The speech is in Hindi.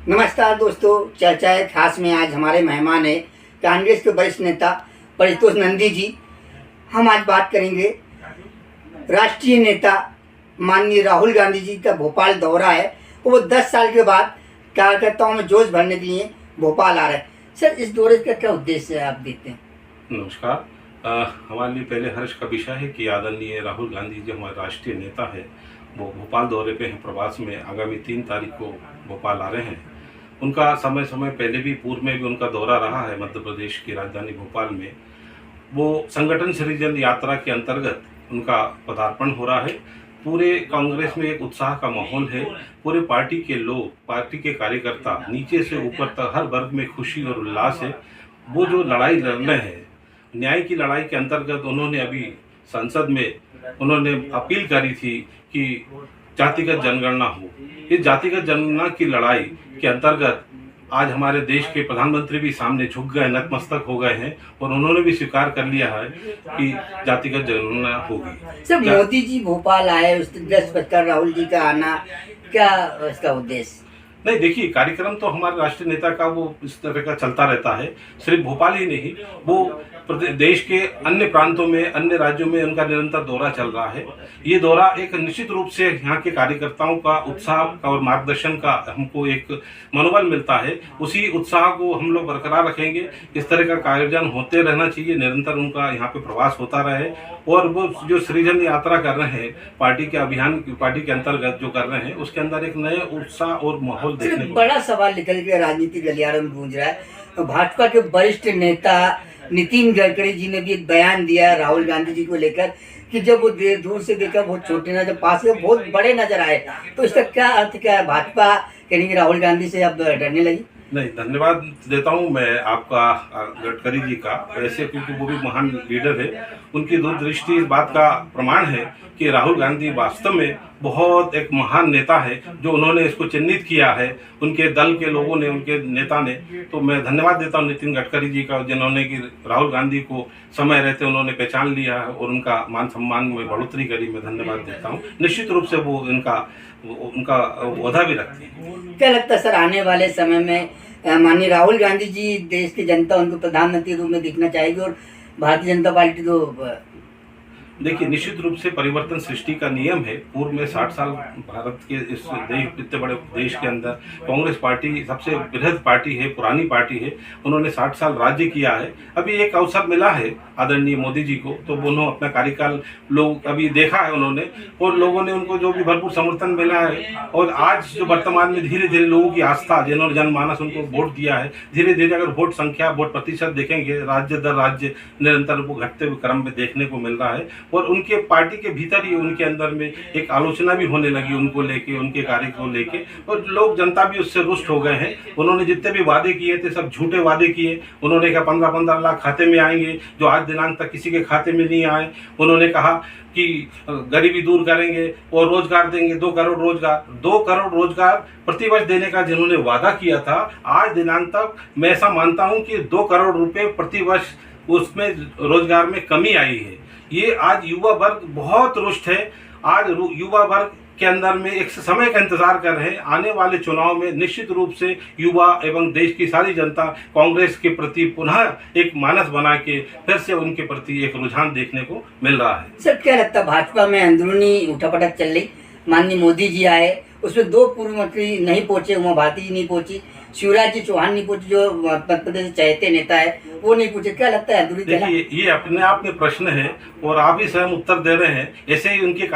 नमस्कार दोस्तों, चर्चा है खास में आज हमारे मेहमान है कांग्रेस के वरिष्ठ नेता परितोष नंदी जी। हम आज बात करेंगे राष्ट्रीय नेता माननीय राहुल गांधी जी का भोपाल दौरा है। वो 10 साल के बाद कार्यकर्ताओं में जोश भरने के लिए भोपाल आ रहे हैं। सर, इस दौरे का क्या उद्देश्य है, आप देखते हैं? नमस्कार। हमारे लिए पहले हर्ष का विषय है कि आदरणीय राहुल गांधी जी हमारे राष्ट्रीय नेता है, वो भोपाल दौरे पे हैं, प्रवास में आगामी 3 तारीख को भोपाल आ रहे हैं। उनका समय समय पहले भी पूर्व में भी उनका दौरा रहा है मध्य प्रदेश की राजधानी भोपाल में। वो संगठन सृजन यात्रा के अंतर्गत उनका पदार्पण हो रहा है। पूरे कांग्रेस में एक उत्साह का माहौल है। पूरे पार्टी के लोग, पार्टी के कार्यकर्ता नीचे से ऊपर तक हर वर्ग में खुशी और उल्लास है। वो जो लड़ाई लड़ रहे हैं, न्याय की लड़ाई के अंतर्गत उन्होंने अभी संसद में उन्होंने अपील करी थी कि जातिगत जनगणना हो। इस जातिगत जनगणना की लड़ाई के अंतर्गत आज हमारे देश के प्रधानमंत्री भी सामने झुक गए, नतमस्तक हो गए हैं और उन्होंने भी स्वीकार कर लिया है कि जातिगत जनगणना होगी। सर, मोदी जी भोपाल आए, उस 10 बजकर राहुल जी का आना, क्या इसका उद्देश्य? नहीं, देखिए, कार्यक्रम तो हमारे राष्ट्रीय नेता का वो इस तरह का चलता रहता है। सिर्फ भोपाल ही नहीं, वो देश के अन्य प्रांतों में, अन्य राज्यों में उनका निरंतर दौरा चल रहा है। ये दौरा एक निश्चित रूप से यहाँ के कार्यकर्ताओं का उत्साह का और मार्गदर्शन का हमको एक मनोबल मिलता है। उसी उत्साह को हम लोग बरकरार रखेंगे। इस तरह का आयोजन होते रहना चाहिए, निरंतर उनका यहाँ पे प्रवास होता रहे। और वो जो सृजन यात्रा कर रहे हैं, पार्टी के अभियान, पार्टी के अंतर्गत जो कर रहे हैं, उसके अंदर एक नए उत्साह और माहौल देखने को बड़ा सवाल निकल के राजनीतिक गलियारों में गूंज रहा है। भाजपा के वरिष्ठ नेता नितिन गडकरी जी ने भी एक बयान दिया राहुल गांधी जी को लेकर कि जब वो दूर से देखा बहुत छोटे नजर, पास से बहुत बड़े नजर आए। तो इसका क्या अर्थ क्या है? भाजपा कहेंगे राहुल गांधी से अब डरने लगी? नहीं, धन्यवाद देता हूं मैं आपका गडकरी जी का, वैसे क्योंकि वो भी महान लीडर है। उनकी दूरदृष्टि इस बात का प्रमाण है कि राहुल गांधी वास्तव में बहुत एक महान नेता है, जो उन्होंने इसको चिन्हित किया है, उनके दल के लोगों ने, उनके नेता ने। तो मैं धन्यवाद देता हूं नितिन गडकरी जी का, जिन्होंने कि राहुल गांधी को समय रहते उन्होंने पहचान लिया है और उनका मान सम्मान में बढ़ोतरी करी। मैं धन्यवाद देता हूँ। निश्चित रूप से वो उनका ओहदा भी रखते हैं। क्या लगता है सर, आने वाले समय में माननीय राहुल गांधी जी, देश की जनता उनको प्रधानमंत्री रूप में दिखना चाहेगी और भारतीय जनता पार्टी तो? देखिए, निश्चित रूप से परिवर्तन सृष्टि का नियम है। पूर्व में 60 साल भारत के इस देश, इतने बड़े देश के अंदर कांग्रेस पार्टी सबसे बृहद पार्टी है, पुरानी पार्टी है। उन्होंने 60 साल राज्य किया है। अभी एक अवसर मिला है आदरणीय मोदी जी को, तो उन्होंने अपना कार्यकाल लोग अभी देखा है उन्होंने, और लोगों ने उनको जो भी भरपूर समर्थन मिला है। और आज जो वर्तमान में धीरे धीरे लोगों की आस्था, जिन्होंने जनमानस उनको वोट दिया है, धीरे धीरे अगर वोट संख्या, वोट प्रतिशत देखेंगे, राज्य दर राज्य निरंतर वो घटते हुए क्रम में देखने को मिल रहा है। और उनके पार्टी के भीतर ही उनके अंदर में एक आलोचना भी होने लगी उनको लेके, उनके कार्य को लेके, और लोग, जनता भी उससे रुष्ट हो गए हैं। उन्होंने जितने भी वादे किए थे, सब झूठे वादे किए। उन्होंने कहा 15-15 लाख खाते में आएंगे, जो आज दिनांक तक किसी के खाते में नहीं आए। उन्होंने कहा कि गरीबी दूर करेंगे और रोजगार देंगे, 2 करोड़ रोजगार, 2 करोड़ रोजगार प्रतिवर्ष देने का जिन्होंने वादा किया था, आज दिनांक तक मैं ऐसा मानता हूं कि 2 करोड़ रुपए प्रतिवर्ष उसमें रोजगार में कमी आई है। ये आज युवा वर्ग बहुत रुष्ट है। आज युवा वर्ग के अंदर में एक समय का इंतजार कर रहे हैं। आने वाले चुनाव में निश्चित रूप से युवा एवं देश की सारी जनता कांग्रेस के प्रति पुनः एक मानस बना के फिर से उनके प्रति एक रुझान देखने को मिल रहा है। सर, क्या लगता है भाजपा में अंदरूनी उठापटक चल रही? माननीय मोदी जी आए, उसमें 2 पूर्व मंत्री नहीं पहुंचे, उमा भारती जी नहीं पहुंची, शिवराज जी चौहान नहीं पहुंचे, जो मध्य प्रदेश चाहते नेता है वो नहीं पूछे। क्या लगता है अंदरूनी? देखिए, ये अपने आप में प्रश्न है और आप ही स्वयं उत्तर दे रहे हैं। ऐसे ही उनके